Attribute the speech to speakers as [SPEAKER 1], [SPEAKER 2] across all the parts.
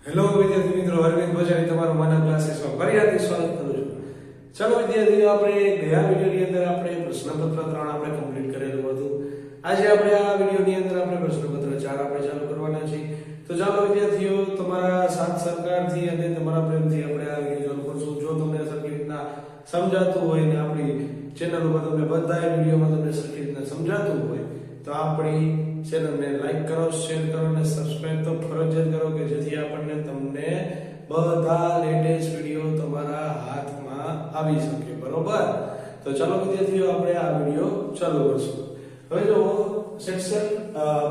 [SPEAKER 1] Hello વિદ્યાર્થી મિત્રો, અરવિંદ ભજાણી તમારું માનવ ક્લાસીસમાં ફરી હાર્દિક સ્વાગત કરું છું। ચલો વિદ્યાર્થીઓ, આપણે ગયા વિડિયોની અંદર આપણે પ્રશ્નપત્ર 3 આપણે કમ્પ્લીટ કરેલું હતું। આજે આપણે આ વિડિયોની અંદર આપણે પ્રશ્નપત્ર 4 આપણે ચાલુ કરવાના છીએ। તો ચાલો વિદ્યાર્થીઓ, તમારા સાથ સહકારથી અને તમારા પ્રેમથી આપણે આ વિડિયો ચાલુ કરશું। જો તમને સરખી રીતના સમજાતું હોય ને આપણી ચેનલ ઉપર તમને બધા વિડિયોમાં તમને સરખી રીતના સમજાતું હોય તો આપણી ચેનલને લાઈક કરો, શેર કરો અને સબસ્ક્રાઇબ તો ફરજિયાત કરો કે જેથી આપણને તમને બધા લેટેસ્ટ વિડિયો તમારા હાથમાં આવી શકે, બરોબર? તો ચાલો વિદ્યાર્થીઓ, આપણે આ વિડિયો ચાલુ કરશું। હવે જો સેક્શન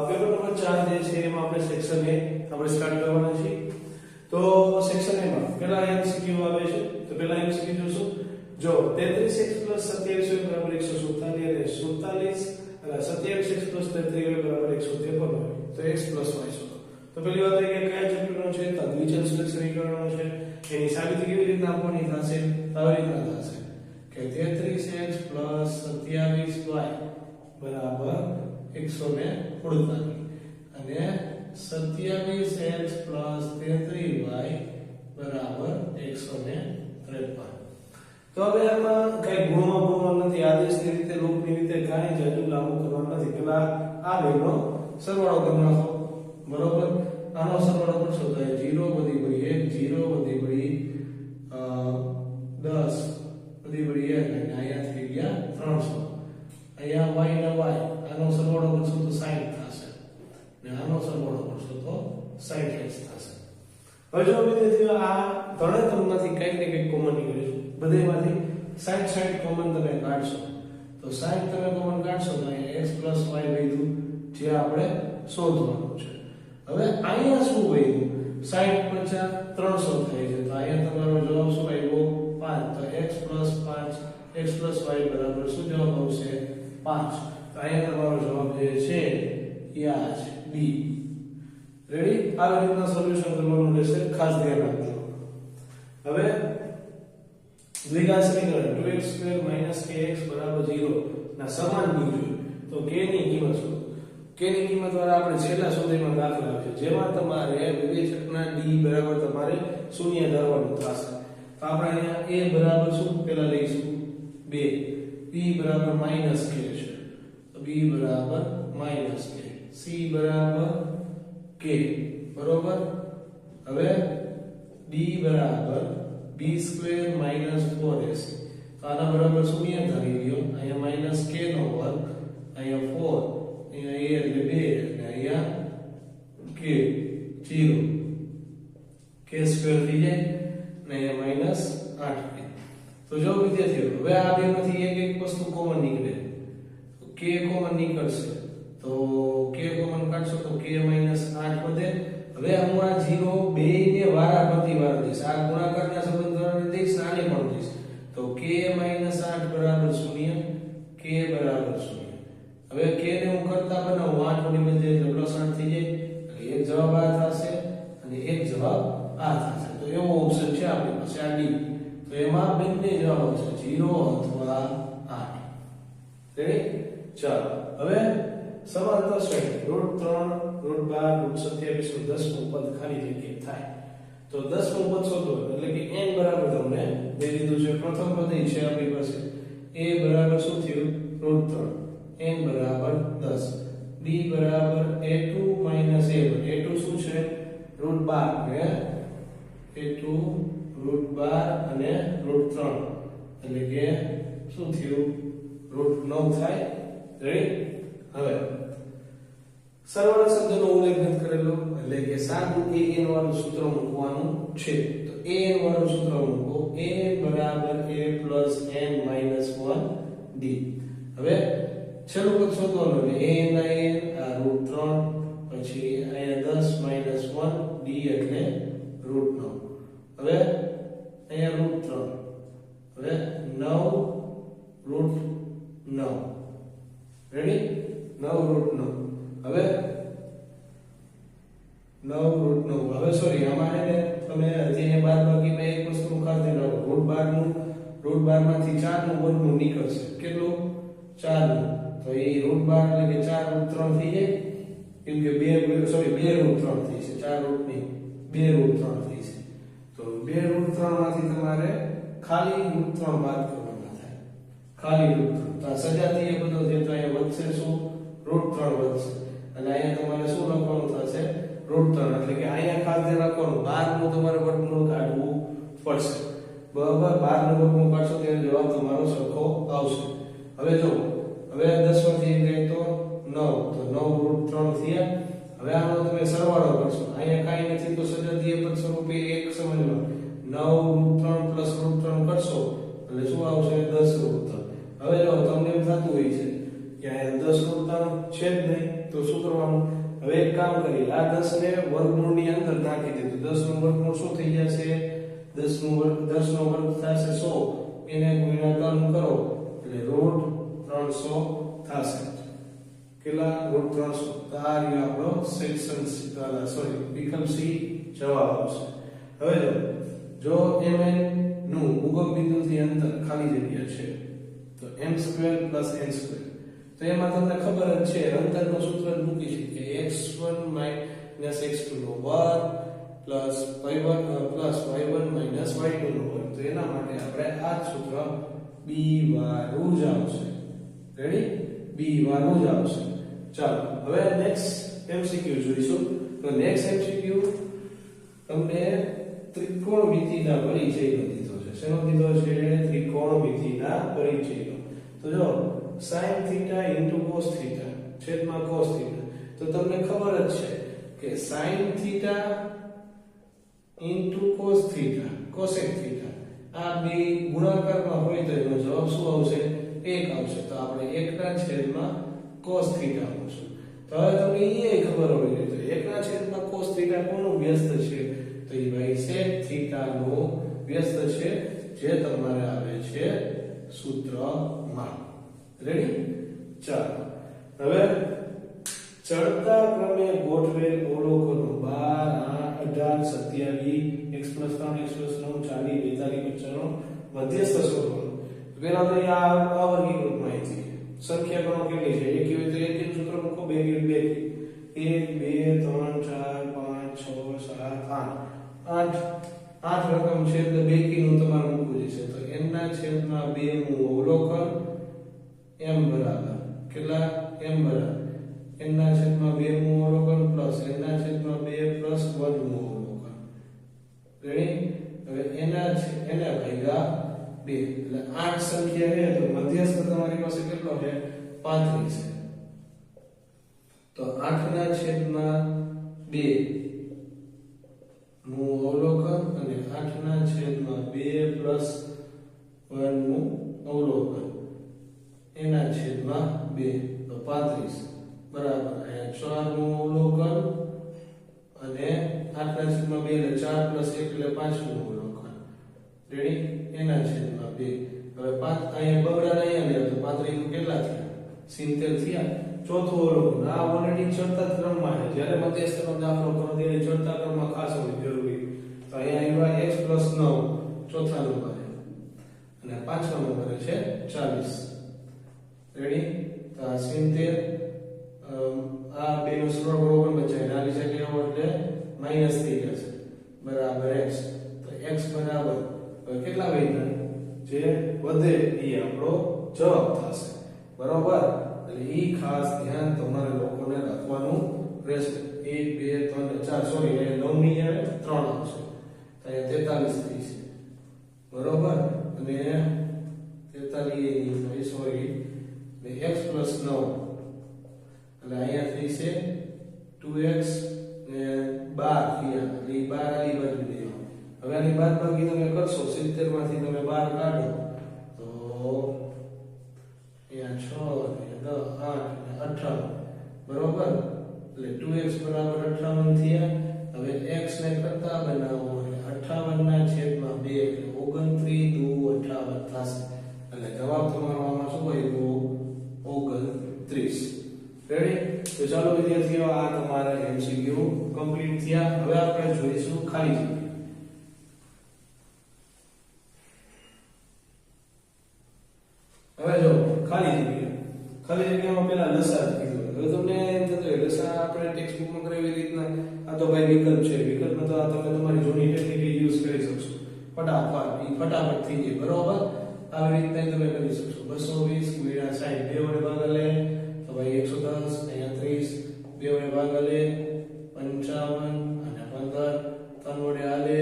[SPEAKER 1] પેપર નંબર 4 જે છે એમાં આપણે સેક્શન A આપણે સ્ટાર્ટ કરવાના છીએ। તો સેક્શન A માં પહેલા MCQ આવે છે। તો પહેલા MCQ જોશું। જો 33x + 27y = 147 અને 27x + 33y = 153 હોય તો x + y શોધો। તો પહેલી વાત એ કે કયા ચેપ્ટરનો છે? તો દ્વિચલ સમીકરણનો છે। એની સાબિતી કેવી રીતના આપવાની થશે? તો આવી રીતના થશે કે 33x + 27y બરાબર 148 અને 27x + 33y બરાબર 153। તો હવે આમાં કઈ ગુણમાં નથી, આદેશની રીતે લૂપની રીતે કાંઈ જાજુ લાગુ કરવાનું નથી। પેલા આ બેનો સરવાળો કરી નાખો, બરોબર? આનો સરવાળો કરશો તો 0 વધી પડી 1 0 વધી પડી 10 વધી પડી 1 અને અહીંયા થઈ ગયા 300। અહીંયા y ને y આનો સરવાળો કરશો તો 60 થશે ને આનો સરવાળો કરશો તો 60x થશે। હવે જો વિદ્યાર્થીઓ, આ ત્રણેયમાંથી કંઈક ને કંઈક કોમન નીકળે છે। બધેમાંથી 60 કોમન તમે કાઢશો તો 60 તમે કોમન કાઢશો તો અહીંયા x + y વધ્યું, જે આપણે શોધવાનું છે। હવે અહીંયા શું વધ્યું? 60 + 300 થાય છે, તો અહીંયા તમારો જવાબ શું આવ્યો? 5। તો x + 5 x + y બરાબર શું જવાબ આવશે? 5। તો અહીંયા તમારો જવાબ જે છે એ આ છે, B। રેડી? આ રીતના સોલ્યુશન કરવાનું રહેશે, ખાસ ધ્યાન રાખજો। હવે દ્વિઘાત સમીકરણ 2x² - kx = 0 ના સમાન બનવું જોઈએ તો k ની કિંમત શોધો। k ની કિંમત દ્વારા આપણે છેલ્લા સુધીમાં દાખલા છે જેમાં તમારે વિવેચકના d બરાબર તમારે શૂન્ય ધરવાનું થશે। તો આપણે અહીંયા a બરાબર શું પહેલા લઈશું? 2, b બરાબર -k છે તો b બરાબર -k, c બરાબર k, બરોબર? હવે d બરાબર b² - 4ac, તો આના બરાબર શૂન્ય ધરી દો। અહીંયા -k નો વર્ગ, અહીંયા 4, અહીંયા a એટલે 2 અને અહીંયા k 0, k² થઈ જાય અને અહીંયા -8k। તો જો વિદ્યાર્થીઓ, હવે આ બેમાંથી એક વસ્તુ કોમન નીકળે તો k કોમન નીકળશે તો k કોમન કાઢશો તો k -8 વધે। હવે હું આ 0 બેયને વારાફરતી વાર દઈશ, આ ગુણાકારના સંબંધ દ્વારા દઈશ, આને પણ દઈશ તો k - 8 બરાબર 0, k બરાબર 0। હવે k ને હું કરતા બનાવું 8 વડે બદલે એટલે +8 થઈ જાય, એટલે એક જવાબ આ થશે અને એક જવાબ આ થશે। તો એવો ઓપ્શન છે આપણી પાસે આ D। તો એમાં બંને જવાબ આવશે 0 અથવા 8। રેડી? ચાલો હવે સમાંતર શ્રેણી √3 √12 √27 નું 10મું પદ ખાલી જગ્યા થાય તો 10મું પદ શોધો, એટલે કે n બરાબર તમને દે દીધું છે। પ્રથમ પદ એ છે આપણી પાસે a બરાબર શું થયું? √3, n બરાબર 10, b બરાબર a2 - a1, a2 શું છે? √12 ને a2 √12 અને √3 એટલે કે શું થયું? √9 થાય। રેડી? હવે સરવાળા શબ્દનો ઉલ્લેખ નથી કરેલો એટલે કે સાદું an વાળું સૂત્ર મૂકવાનું છે। તો an વાળું સૂત્ર મૂકો, a બરાબર a + n - 1 d। હવે છેલ્લું પદ શોધવાનું એટલે a ના a √3 પછી અહીંયા 10 - 1 d એટલે √9। હવે અહીંયા √3, હવે 9 √9, રેડી? 9 √9, હવે 9 √9, હવે સોરી આમાં એને તમે હજી બાદબાકીમાં એક વસ્તુ ખાસ ધ્યાન રાખો, √12 માંથી 4 નું વર્ગમૂળ નીકળશે, કેટલું? 4 નું, તો એ √12 એટલે કે 4 √3 થઈ જાય, કેમ કે 2 √3 થઈ છે, 4 √ની 2√3 થઈ છે તો 2√3 માંથી તમારે ખાલી √3 બાદ કરવાના થાય ખાલી √3 તો આ સજાતીય પદો છે તો અહીંયા વધશે શું √3 વધશે અને અહીંયા તમારે શું લખવાનું થશે √3 એટલે કે અહીંયા ખાસ ધ્યાન રાખવાનું 12 નું તમારે વર્ગમૂળ કાઢવું પડશે બરાબર 12 નું વર્ગમૂળ કાઢશો ત્યારે જવાબ તમારો સરખો આવશે હવે જો હવે 10 માંથી ગઈ તો 9 તો 9 √3 થયા હવે આનો તમે સરવાળો કરશો અહીંયા કાઈ નથી તો સજાતીય પદ સ્વરૂપે એક સમજવા 9 √3 +√3 કરશો એટલે શું આવશે 10 √3 હવે જો તમને એમ થતું હોય છે કે અહીંયા 10 √3 છે જ નહીં તો શું કરવાનું હવે એક કામ કરીએ આ 10 ને વર્ગમૂળની અંદર નાખી દે તો 10 નું વર્ગમૂળ શું થઈ જશે 10 નો વર્ગ થશે 100 એને ગુણાકાર કરો એટલે √300 થશે કેટલા √300 તો આ રહ્યો આપણો સેક્શન સોરી વિકલ્પ સી જવાબ આવશે હવે જો mn નું ઉગમ બિંદુથી અંતર ખાલી જગ્યા છે તો m² + n² તો એમાં તમને ખબર જ છે અંતરનું સૂત્ર મૂકી છે કે x1 - x2 નો વર્ગ y1 + y1 - y2 નો વર્ગ તો એના માટે આપણે આ સૂત્ર b વાળું જ આવશે રેડી b વાળું જ આવશે ચાલો હવે નેક્સ્ટ MCQ જોઈશું તો નેક્સ્ટ MCQ તમને ત્રિકોણમિતિના પરિચયનો દીધો છે શેનો દીધો છે ત્રિકોણમિતિના પરિચયનો તો જો sin θ * cos θ છેદમાં cos θ તો તમને ખબર જ છે કે sin θ * cos θ cosec θ આ બે ગુણાકારમાં હોય તો એનો જવાબ શું આવશે 1 આવશે તો આપણે 1 ના છેદમાં cos θ આવશે તો હવે તમને એ ખબર હોવી જોઈએ તો 1 ના છેદમાં cos θ કોનું વ્યસ્ત છે તો એ ભાઈ sec θ નો વ્યસ્ત છે જે તમારે આવે છે સૂત્રમાં રેડી ચાલો હવે ચડતા ક્રમે ગોઠવેલ અવલોકનો 12 8 18 27 x + 3 x + 9 40 42 55 મધ્યસ્થ શોધવાનો પેલા તો આ અવર્ગીકૃત માહિતી સંખ્યા ગણો કેટલી છે એક હોય તો એક સૂત્ર મૂકો બે હોય 2 1 2 3 4 5 6 7 8 8 રકમ છે એટલે બેકીનું તમારે મૂકવું છે તો n ના છેદમાં 2 નું અવલોકન m બરાબર કેટલા m બરાબર n ના છેદમાં 2 નું અવલોકન પ્લસ n ના છેદમાં 2 પ્લસ 1 નું અવલોકન રેડી હવે એના ભાગ્યા 2 એટલે 8 સંખ્યા છે તો મધ્યસ્થ તમારી પાસે કેટલો છે 35 છે તો 8 ના છેદમાં 2 નું અવલોકન અને 8 ના છેદમાં 2 પ્લસ 1 નું અવલોકન એના છેદમાં 2 તો 35 બરાબર અહીંયા 4 નું અવલોકન અને 8 ના છેદમાં 2 એટલે 4 પ્લસ 1 એટલે 5 નું અવલોકન રેડી એના છેદમાં 2 હવે 5 અહીંયા બગડા અહીંયા લે તો 35 નું કેટલા થયા 70 થયા ચોથું અવલોકન આ ઓલરેડી ચડતા ક્રમમાં છે જ્યારે મધ્યસ્થનો દાખલો કરો ત્યારે ચડતા ક્રમમાં ખાસ હોવી જરૂરી તો અહીંયા આવ્યા x + 9 ચોથા નંબરે અને પાંચમા નંબરે છે 40 રેડી તો આ 70 આ બે નો સરવાળો બરોબર બચાય નાની જગ્યાએ એટલે માઈનસ થઈ જશે બરાબર x તો x બરાબર કેટલા વધ્યા જે વધે એ આપણો જવાબ થશે બરોબર એટલે ઈ ખાસ ધ્યાન તમારે લોકોને રાખવાનું રહેશે 1 2 3 4 સોરી એ 9 ની આવે 3 આવશે તો એ 43 થઈ છે બરોબર અને 43 ની સોરી x + 9 એટલે અહીંયા થઈ છે 2x ને 12 થયા એટલે 12 આની બાજુ લઈ આવો હવે આની બાદબાકી તમે કરશો 70 માંથી તમે 12 કાઢો તો અહીંયા 6 અને 10 8 અને 58 બરોબર એટલે 2x બરાબર 58 થયા હવે x ને કરતા બનાવો એટલે 58 ના છેદમાં 2 એટલે 29 દુ 58 થશે એટલે જવાબ તમારો આમાં શું આવ્યો 29 રેડી તો ચાલો વિદ્યાર્થીઓ આ તમારા MCQ કમ્પ્લીટ થયા હવે આપણે જોઈશું ખાલી જગ્યા હવે જો ખાલી જગ્યામાં પહેલા લસાઅ કીધું હવે તમને એમ થતું
[SPEAKER 2] એટલે આપણે ટેક્સ્ટ બુકમાં કરે એવી રીતના આ તો ભાઈ વિકલ્પ છે, વિકલ્પમાં તો આ તમે તમારી જૂની ટેકનિક યુઝ કરી શકશો, ફટાફટ થઈ જાય, બરોબર. આવી રીતના તમે કરી શકશો. 220 ગુણ્યા 60 બે વડે ભાગાલે તો ભાઈ 110, અહીંયા 30 બે વડે ભાગાલે 55 અને 15 3 વડે આલે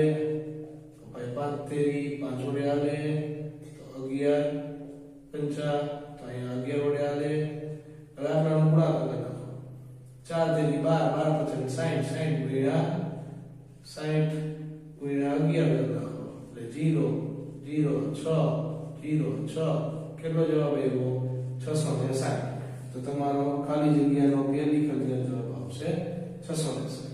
[SPEAKER 2] તો ભાઈ 5 તેરી 5 વડે આલે તો 11 50 તો અહીંયા 11 વડે આલે. હવે આપણે ગુણાકાર કરી નાખો. 4 તેરી 12 12 50 60 60 ગુણ્યા 11 કરી નાખો એટલે 0 0 6 0 6 કેટલો જવાબ આવ્યો 660. તો તમારો ખાલી જગ્યાનો બે વિકલ્પનો જવાબ આવશે 660.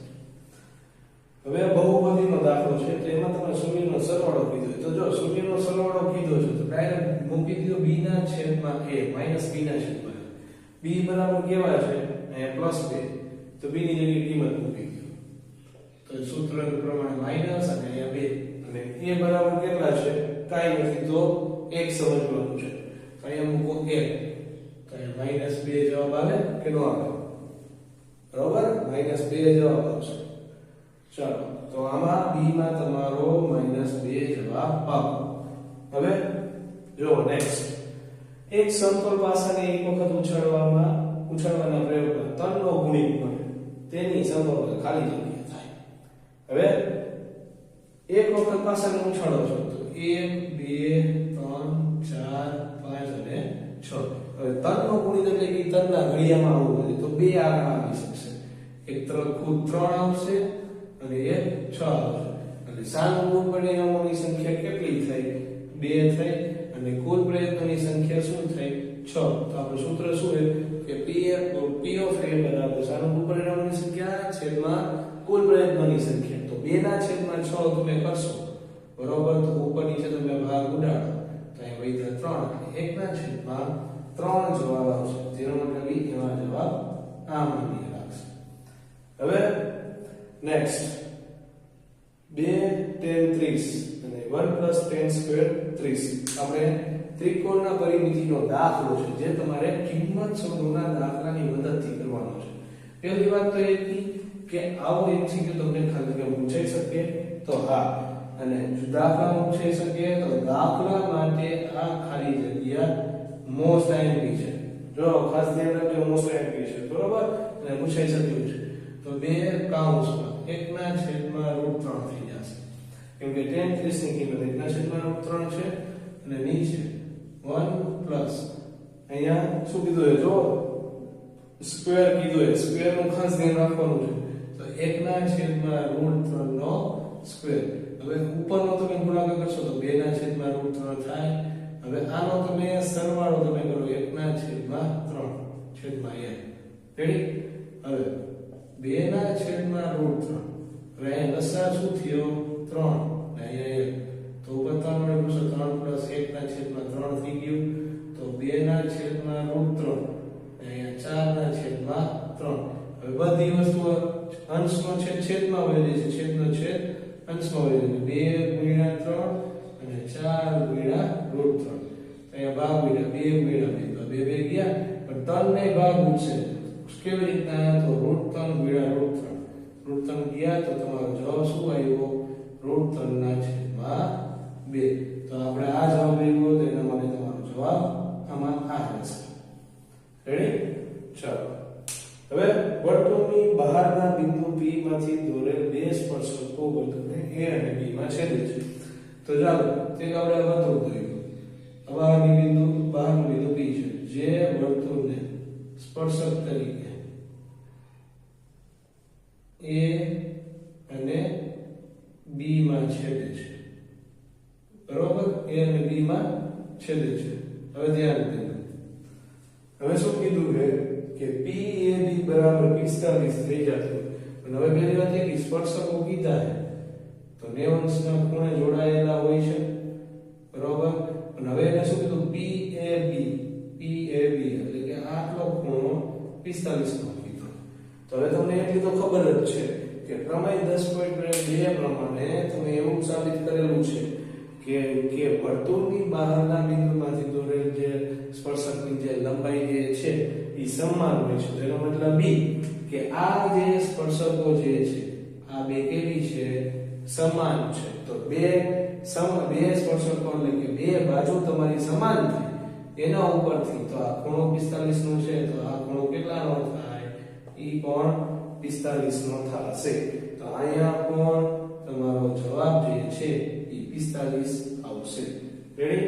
[SPEAKER 2] હવે બહુપદીનો દાખલો છે, તેમાં તમે શૂન્યનો સરવાળો કીધો. તો જો શૂન્યનો સરવાળો કીધો છે તો ડાયરેક્ટ મૂકી દો b ના છેદમાં a માઈનસ b ના છેદમાં a. b બરાબર કેવા છે અહીંયા પ્લસ 2 તો b ની જગ્યાએ કિંમત મૂકી દો. તો સૂત્રનું પ્રમાણે માઈનસ અને અહીંયા 2 અને a બરાબર કેટલા છે કાઈ નથી તો 1 સમજવાનું છે. તો અહીંયા મૂકો 1 તો અહીંયા માઈનસ 2 જવાબ આવે કે નો આવે? બરોબર, માઈનસ 2 જવાબ આવશે. ચાલો તો આમાં b માં તમારો -2 જવાબ આવે. હવે જો નેક્સ્ટ એક સમતલ પાસાને એક વખત ઉછાળવાના પ્રયોગમાં ત્રણનો ગુણિત મળે તેની સંભાવના ખાલી જગ્યા થાય. હવે એક વખત પાસાને ઉછાળો છો તો 1 2 3 4 5 અને 6. હવે ત્રણનો ગુણિત એટલે કે ત્રણના ઘડિયામાં આવવું જોઈએ તો બે આંકડા આવી શકશે. એક ખુદ 3 આવશે અને એક 6 આવશે. એટલે સાનુકૂળ પરિણામોની સંખ્યા કેટલી થઈ 2 થઈ અને કુલ પ્રયત્નોની સંખ્યા શું થઈ 6. તો આપણું સૂત્ર શું છે કે p of a બરાબર સાનુકૂળ પરિણામોની સંખ્યા છેદમાં કુલ પ્રયત્નોની સંખ્યા. તો 2 ના છેદમાં 6 તમે કરશો બરોબર, તો ઉપર નીચે તમે ભાગ ઉડાડો તો અહીં વધ્યા 3 એટલે 1 ના છેદમાં 3 જવાબ આવશે. જેનો મતલબ એમાં જવાબ આ માની રાખશે. હવે નેક્સ્ટ 2 10 30 અને 1 10 સ્ક્વેર 30. આપણે ત્રિકોણના પરિમિતિનો દાખલો છે જે તમારે કિંમત શોધવાના દાખલાની મદદથી કરવાનો છે. પહેલી વાત તો એ કે આવો એમસીક્યુ તમને ખાલી પૂછાઈ શકે તો હા, અને જો દાખલા પૂછાઈ શકે તો દાખલા માટે આ ખાલી જગ્યા મોસ્ટ આઈએમપી છે. જો ખાસ ધ્યાન રાખજો મોસ્ટ આઈએમપી છે બરોબર, અને પૂછાઈ શક્યું છે. તો 2 કૌંસમાં 1 ના છેદમાં √3 થઈ જશે કેમ કે 10 30 ની કિંમત 1 ના છેદમાં √3 છે અને નીચે 1 પ્લસ અહીંયા શું કીધું છે જો સ્ક્વેર કીધું છે, સ્ક્વેર નું ખાસ ધ્યાન રાખવાનું છે. તો 1 ના છેદમાં √3 નો સ્ક્વેર. હવે ઉપરનો તમે ગુણાકાર કરશો તો 2 ના છેદમાં √3 થાય. હવે આનો તમે સરવાળો તમે કરો 1 ના છેદમાં 3 છેદમાં n. રેડી? હવે 2 ના છેદમાં √3. હવે અહીં લસા શું થયો 3 અને અહીંયા 1. તો ઉપર 3 વડે ગુણશો 3 પ્લસ 1 ના છેદમાં 3 થઈ ગયું. તો 2 ના છેદમાં √3 અહીંયા 4 ના છેદમાં 3. હવે બધી વસ્તુઓ અંશનો છેદ છેદમાં વહી જાય છે, છેદનો છેદ અંશમાં વહી જાય છે. 2 ગુણ્યા 3 અને 4 ગુણ્યા √3. અહીંયા ભાગ ગુણ્યા 2 ગુણ્યા 2 તો 2 2 ગયા પણ 3 ને ભાગ ઉઠશે કેવી રીતના તો √3 ગુણ્યા √3 ગયા તો તમારો જવાબ શું આવ્યો √3 ના છેદમાં 2. તો આપણે આ જવાબ આવ્યો તો એના માટે તમારો જવાબ આમાં આ રહેશે. રેડી? ચાલો હવે વર્તુળની બહારના બિંદુ P માંથી દોરેલ બે સ્પર્શકો વર્તુળને A અને B માં છેદે છે. તો ચાલો તે આપણે વર્તુળ દોર્યું. બહારનું બિંદુ P છે જે વર્તુળને સ્પર્શક તરીકે A અને B માં છેદે છે. બરોબર, A અને B માં છેદે છે. હવે ધ્યાન દેજો. હવે શું કીધું છે કે PAB બરાબર 45 થઈ જશે. પણ હવે પહેલી વાત એ કે સ્પર્શકો કીધા છે તો 90 અંશના ખૂણે જોડાયેલા હોય છે બરોબર. પણ હવે એને શું કીધું PAB એટલે કે આટલો ખૂણો 45 નો કીધો. તો હવે તમને એટલી તો ખબર જ છે કે પ્રમેય 10.2 પ્રમાણે તમે એવું સાબિત કરેલું છે કે વર્તુળની બહારના બિંદુમાંથી દોરેલ જે સ્પર્શકની જે લંબાઈ જે છે એ સમાન હોય છે. તેનો મતલબ કે આ જે સ્પર્શકો જે છે આ બે કેવી છે સમાન છે તો બે સ્પર્શકો એટલે કે બે બાજુ તમારી સમાન થાય એના ઉપરથી તો આ ખૂણો 45 નો છે તો આ ખૂણો કેટલાનો થાય ઈ કોણ 45 નો થશે તો અહીંયા કોણ તમારો જવાબ જે છે ઈ 45 આવશે રેડી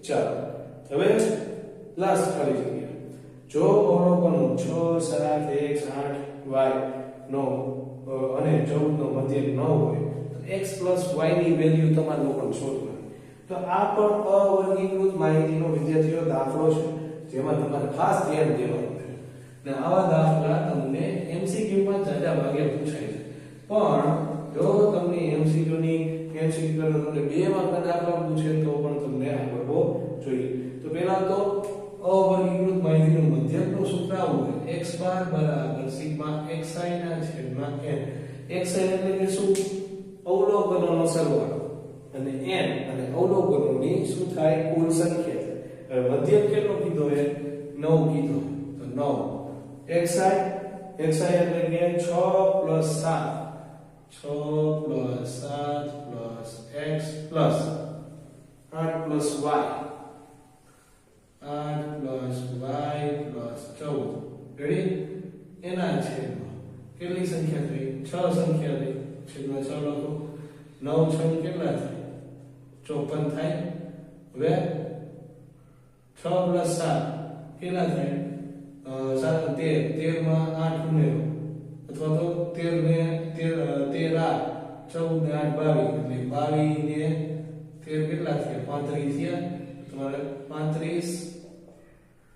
[SPEAKER 2] ચાલો હવે લાસ્ટ ખાલી જગ્યા જો અવલોકનો 6 7 1 8 y નો અને 14 નો મધ્યક ન હોય તો x y ની વેલ્યુ તમારે લોકોને શોધવાની તો આ પણ અવર્ગીકૃત માહિતીનો વિદ્યાર્થીઓ દાખલો છે જેમાં તમારે ખાસ ધ્યાન દેવાનું છે અને આવા દાખલા તમને MCQ માં જાજા ભાગે પૂછાય છે પણ જો તમને MCQ કરો તમને 2 માર્કના દાખલા પૂછે તો પણ તમને આવડવો જોઈએ તો પહેલા તો અવર્ગીકૃત માહિતીનું મધ્યકનું સૂત્ર આવું છે x બાર બરાબર સિગ્મા xi ના છેદમાં n xi એટલે કે શું અવલોકનોનો સરવાળો અને n અને અવલોકનોની શું થાય કુલ સંખ્યા હવે મધ્યક કેટલો કીધો છે 9 કીધો તો 9 xi એટલે કે 6 + 7 6 + 7 + x + 8 + y 8 + y + 14 રેડી એના છેદમાં કેટલી સંખ્યા થઈ 6 સંખ્યા થઈ છેદમાં 6 લખો 9 6 કેટલા થાય 54 થાય હવે 6 + 7 કેટલા થાય 13 માં 8 ઉમેરો અથવા તો 13 ને 13 આ 14 ને 8 22 એટલે 22 ને 13 કેટલા થયા 35 થયા તમારે 35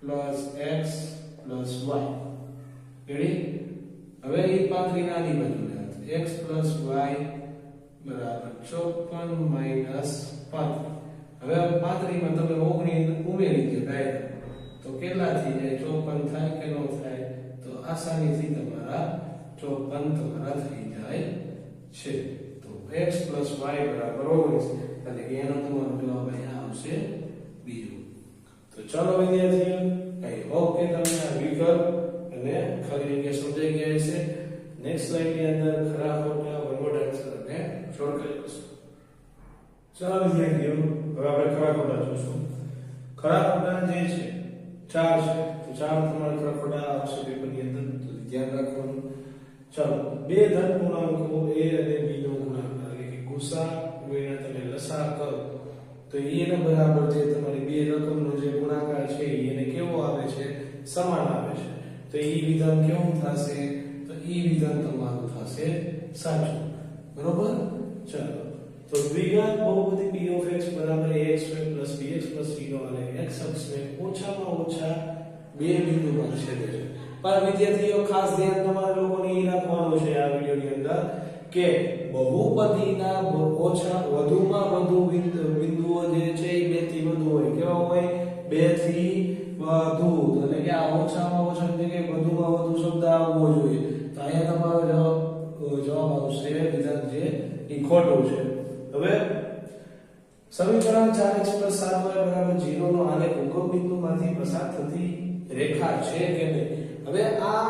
[SPEAKER 2] + x + y રેડી હવે એ 35 ના આની બાજુ લે x + y બરાબર 54 - 35 હવે 35 માં તમે 19 ઉમેરી દો ડાયરેક્ટ તો કેટલા થઈ જાય 54 થાય કે ન થાય તો આસાનીથી તમારા 54 તમારા થઈ જાય છે તો x + y બરાબર 19 એટલે કે એનો તમારો જવાબ અહીંયા આવશે બીજો તો ચાલો વિદ્યાર્થીઓ આઈ હોપ કે તમને આ વિકલ્પ અને ખરી રીતે સમજાઈ ગયા હશે નેક્સ્ટ સ્લાઇડ ની અંદર ખરા ખોટા વનવર્ડ આન્સર અને શોર્ટ કરી લઈશું ચાલો વિદ્યાર્થીઓ હવે આપણે ખરા ખોટા જોશું ખરા ખોટા જે છે 4 છે તો 4 તમારા ખરા ખોટા આવશે પેપરની અંદર તો ધ્યાન રાખવાનું ચાલો બે ધન પૂર્ણાંકો a અને b નો ગુણાકાર એટલે કે ગુસા ગુણ્યા તમે લસા કરો તો એને બરાબર જે તમારી બે રકમનો જે ગુણાકાર છે એને કેવો આવે છે સમાન આવે છે તો ઈ વિધાન કેવું થશે તો ઈ વિધાન તમારું થશે સાચું બરોબર ચાલો તો દ્વિઘાત બહુપદી p of x બરાબર ax² + bx + c નો અને x અક્ષને ઓછામાં ઓછા બે બિંદુમાં છેદે છે પણ વિદ્યાર્થીઓ ખાસ ધ્યાન તમારા લોકોને એ રાખવાનું છે આ વિડિયોની અંદર કે બહુપદીના વધુમાં વધુ બિંદુઓ જે છે એ 2 થી વધુ હોય કેવા હોય 2 થી વધુ એટલે કે આ ઓછામાં ઓછા એટલે કે વધુમાં વધુ શબ્દ આવવો જોઈએ તો અહીંયા તમારો જવાબ આવશે વિધાન જે એ ખોટું છે હવે સમીકરણ 4x + 7y = 0 નો આલેખ ઉગમ બિંદુમાંથી પસાર થતી રેખા છે કે નહીં હવે આ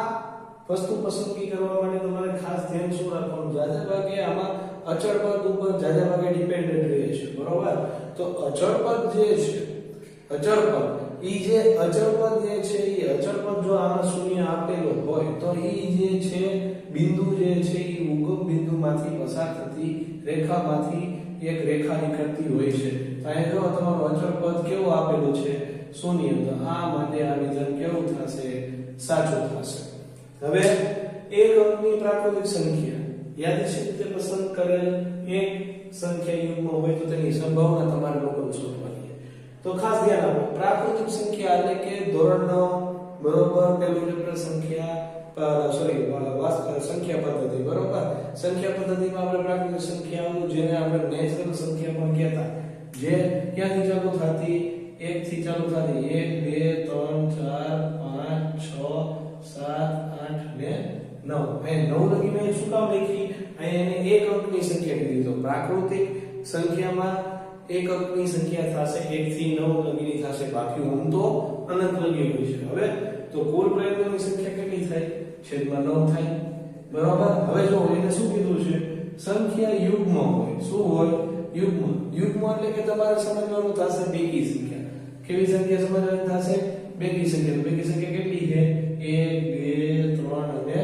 [SPEAKER 2] વસ્તુ પસંદગી કરવા માટે તમારે ખાસ ધ્યાન શું રાખવાનું જાજા ભાગે આમાં અચળ પદ ઉપર જાજા ભાગે ડિપેન્ડન્ટ રહે છે બરોબર તો અચળ પદ જે છે અચળ પદ ઈ જે અચળ પદ જે છે ઈ અચળ પદ જો આમાં શૂન્ય આપેલો હોય તો ઈ જે છે બિંદુ જે છે ઈ ઉગમ બિંદુમાંથી પસાર થતી રેખામાંથી એક રેખા નીકળતી હોય છે તો અહીં જો તમારો અચળ પદ કેવો આપેલો છે શૂન્ય તો આ માટે આ વિધાન કેવું થશે સાચું થશે હવે એક અંકની પ્રાકૃતિક સંખ્યા યાદચ્છિક રીતે પસંદ કરેલ એક સંખ્યા યુગ્મ હોય તો તેની સંભાવના તમારે લોકોને શોધવાની તો ખાસ ધ્યાન આપો પ્રાકૃતિક સંખ્યા એટલે કે ધોરણ 9 બરોબર પેલું ચેપ્ટર સંખ્યા સંખ્યા પદ્ધતિ બરોબર સંખ્યા પદ્ધતિમાં આપણે પ્રાકૃતિક સંખ્યાઓ જેને આપણે નેચરલ સંખ્યા પણ કહેતા જે ક્યાંથી ચાલુ થતી 1 થી ચાલુ થતી 1 2 3 4 5 6 7 8 ને 9 એ 9 લગી મેં શું કામ લખી અહીંયા એને એક અંકની સંખ્યા કીધી તો પ્રાકૃતિક સંખ્યામાં એક અંકની સંખ્યા થશે 1 થી 9 લગીની થશે બાકી આમ તો અનંત લગી હોય છે હવે તો કુલ પ્રયત્નોની સંખ્યા કેટલી થાય છેદમાં 9 થાય બરોબર. હવે જો એને શું કીધું છે સંખ્યા યુગ્મ હોય. શું હોય? યુગ્મ. યુગ્મ એટલે કે તમારે સમજવાનું થશે બેકી સંખ્યા. કેવી સંખ્યા સમજવાની થશે? બેકી સંખ્યા. બેકી સંખ્યા કેટલી છે? 1 2 3 અને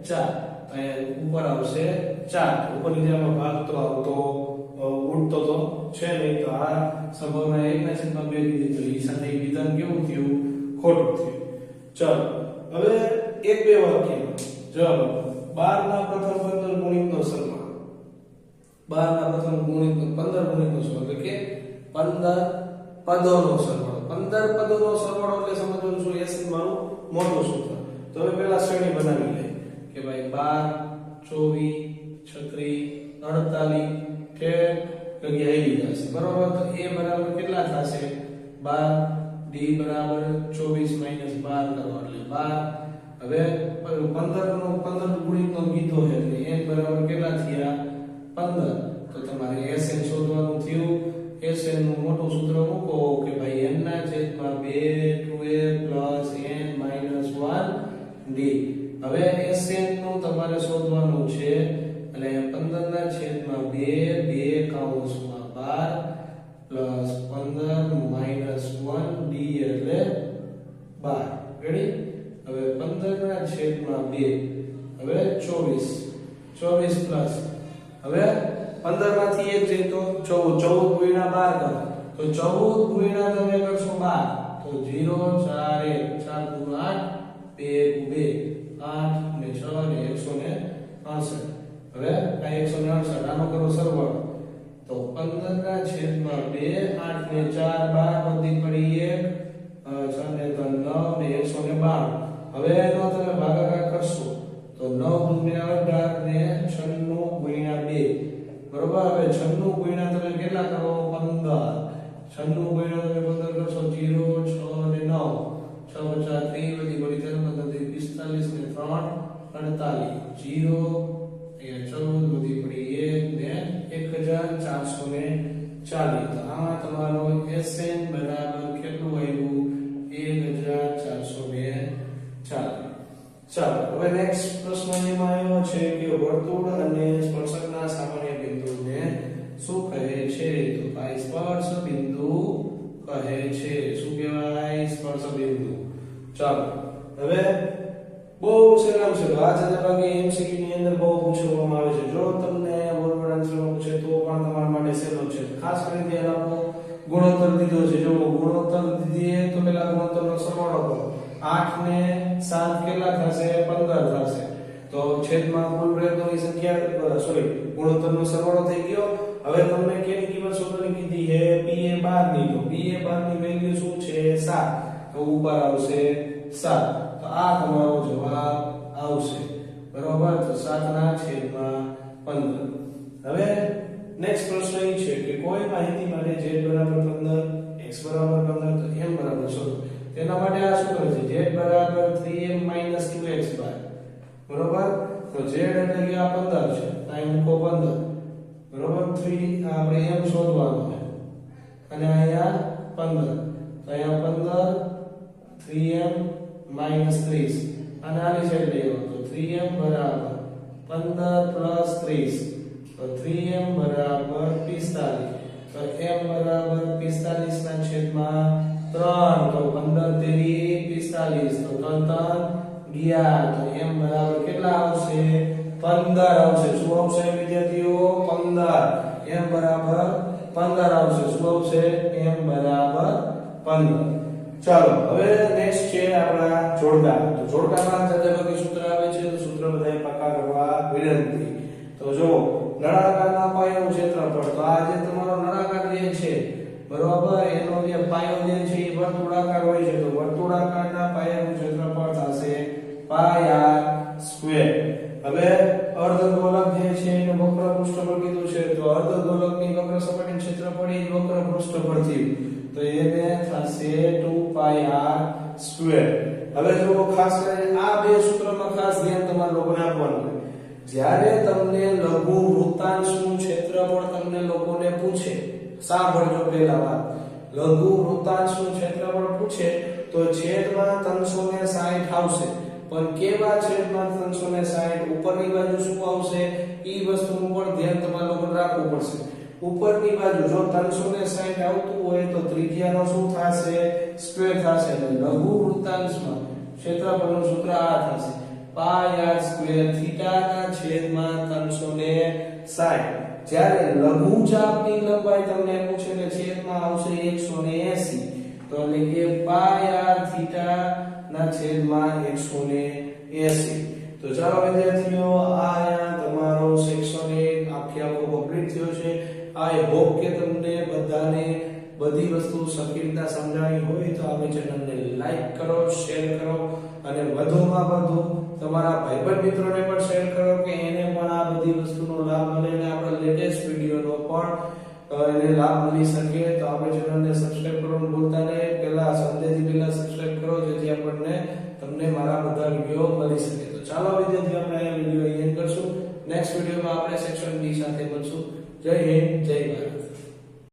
[SPEAKER 2] 4. અહીંયા ઉપર આવશે 4. ઉપરની જેમાં ભાગ તો આવતો ઉડતો તો છે નહીં, તો આ સંભાવના 1/2 દીધી તો એ સાથે વિધાન કેવું થયું? ખોટું થયું. ચાલો હવે એક બે વાક્યમાં ચાલો 12 ના પ્રથમ 15 ગુણિતનો સરવાળો. 12 ના પ્રથમ ગુણિત 15 ગુણિતનો સરવાળો એટલે કે 15 પદોનો સરવાળો. 15 પદોનો સરવાળો એટલે સમજવાનું શું? એસી મારું મોટું સૂત્ર. તો હવે પહેલા શ્રેણી બનાવી લે કે ભાઈ 12 24 36 48 જગ્યા આવી જશે બરોબર. તો a બરાબર કેટલા થશે? 12. d બરાબર 24 માઈનસ 12 કરો એટલે 12. હવે 15 ગુણિતનો કીધો છે એટલે n બરાબર કેટલા થયા? 15. તો તમારે Sn શોધવાનું થયું. Sn નું મોટું સૂત્ર મૂકો કે ભાઈ n ના છેદમાં 2 2a n minus 1 d. હવે Sn નું તમારે શોધવાનું છે એટલે 15 ના છેદમાં 2 કૌંસમાં 12 15 minus 1 d એટલે 12. રેડી? હવે 15 ના છેદમાં 2 હવે 24 પ્લસ હવે 15 માંથી 1 જાય તો 14 ગુણ્યા 12 કરો તો 14 ગુણ્યા તમે કરશો 12 તો 0 4 1 4 દુ 8 2 2 8 ને 6 ને 168. હવે આ 168 આનો કરો સરવાળો તો 15 ના છેદમાં 2 8 ને 4 12 વધી પડી 1 6 ને 3 9 ને 192. હવે એનો તમે ભાગાકાર કરશો તો 9 ગુણ્યા 18 ને 96 ગુણ્યા 2 બરોબર. હવે 96 ગુણ્યા તમે કેટલા કરો? 15. 96 ગુણ્યા તમે 15 કરશો 0 6 ને 9 6 50 3 વધી પડી 45 ને 3 48 0 14 વધી પડી 1 ને 1440. તો આમાં તમારો Sn બરાબર કેટલું આવ્યું? 1440. ચાલો હવે નેક્સ્ટ પ્રશ્ન એમાં આવ્યો છે કે વર્તુળ અને સ્પર્શકના સામાન્ય બિંદુને શું કહે છે? તો ભાઈ સ્પર્શ બિંદુ કહે છે. શું કહેવાય? સ્પર્શ બિંદુ. ચાલો હવે બહુ સહેલું છે. આ ભાગે એમસીક્યુ ની અંદર બહુ પૂછવામાં આવે છે. જો તમને બોર્ડ આન્સર પૂછે તો પણ તમારા માટે સહેલો છે. ખાસ કરીને એનો ગુણોત્તર દીધો છે. જો ગુણોત્તર દીધીએ તો પેલા ગુણોત્તરનો સરવાળો કરો. 8 ને 7 કેટલા થશે? 15 થશે. તો છેદમાં કુલ પ્રયત્નોની સંખ્યા ગુણોત્તરનો સરવાળો થઈ ગયો. હવે તમને કેની કિંમત શોધવાની કીધી છે? Pa 12 ની. તો Pa 12 ની વેલ્યુ શું છે? 7. તો ઉપર આવશે 7. તો આ તમારો જવાબ આવશે બરોબર. તો 7 ના છેદમાં 15. હવે નેક્સ્ટ પ્રશ્ન એ છે કે કોઈ માહિતી માટે z બરાબર 15 x બરાબર 15 તો m બરાબર શોધો. તેના માટે આ સૂત્ર છે z બરાબર 3m 2x બરોબર. તો z એટલે કે આ 15 છે. અહીં મૂકો 15 બરોબર. 3 આપણે m શોધવાનું છે અને અહીંયા 15 તો અહીંયા 15 3m -30 અને આની સાઈડ લઈ આવો તો 3m બરાબર 15 પ્લસ 30 તો 3m બરાબર 45. તો m બરાબર 45 ના છેદમાં 3 તો 15 તેરી 45 તો 3 ગયા તો m બરાબર કેટલા આવશે? 15 આવશે. શું આવશે વિદ્યાર્થીઓ? 15. m બરાબર 15 આવશે. શું આવશે? m બરાબર 15. ચાલો હવે નેક્સ્ટ છે આપણા જોડકા. તો જોડકામાં જુદા સૂત્ર આવે છે. તો સૂત્ર બધાય પાકા કરવા વિનંતી. તો જો નળાકારના પાયાનું ક્ષેત્રફળ. તો આ જે તમારો નળાકાર જે છે બરોબર એનો જે પાયો જે છે એ વર્તુળાકાર હોય છે. તો વર્તુળાકારના પાયાનું ક્ષેત્રફળ થશે πr². હવે અર્ધગોલક જે છે એને વક્ર પૃષ્ઠફળ કીધું છે. તો અર્ધગોલકની વક્ર સપાટીનું ક્ષેત્રફળ એ વક્ર પૃષ્ઠફળ થયું. તો એને થશે 2πr². હવે જો ખાસ કરીને આ બે સૂત્રમાં ખાસ ધ્યાન તમારા લોકોને આપવાનું છે. જ્યારે તમને લઘુ વૃત્તાંશનું ક્ષેત્રફળ તમને લોકોને પૂછે, સાંભળજો પહેલા વાત. લઘુ વૃત્તાંશનું ક્ષેત્રફળ પૂછે તો છેદમાં 360 આવશે. પણ કેવા છેદમાં 360 ઉપરની બાજુ શું આવશે ઈ વસ્તુનું પણ ધ્યાન તમારે લોકોને રાખવું પડશે. ઉપરની બાજુ જો 360 આવતું હોય તો ત્રિજ્યાનો શું થશે સ્ક્વેર થશે એટલે લઘુ વૃત્તાંશમાં ક્ષેત્રફળનું સૂત્ર આ થશે પાઈ r સ્ક્વેર થીટા ના છેદમાં 360. જ્યારે લઘુ ચાપની લંબાઈ તમને પૂછે એટલે છેદમાં આવશે 180 તો એટલે કે પાઈ r થીટા ના છેદમાં 180. તો ચાલો વિદ્યાર્થીઓ આ તમારો સેક્શન 1 આખો કમ્પ્લીટ થયો છે. આઈ હોપ કે તમને બધાને બધી વસ્તુ સરખી રીતે સમજાવી હોય તો આ ચેનલને લાઈક કરો, શેર કરો અને વધુમાં વધુ તમારા ભાઈબંધ મિત્રોને પણ શેર કરો કે એને પણ આ બધી વસ્તુનો લાભ મળે અને આપણા લેટેસ્ટ વિડિયોનો પણ એને લાભ મળી શકે. તો આપણે ચેનલને સબસ્ક્રાઇબ કરવાનું ભૂલતા નહીં. પહેલા સંદેશથી પહેલા સબસ્ક્રાઇબ કરો જેથી આપણને તમને મારા બધા વિડિયો મળી શકે. તો ચાલો વિદ્યાર્થીઓ આપણે આ વિડિયો અહીં કરશું. નેક્સ્ટ વિડિયોમાં આપણે સેક્શન B સાથે મળશું. જય હિન્દ, જય ભારત.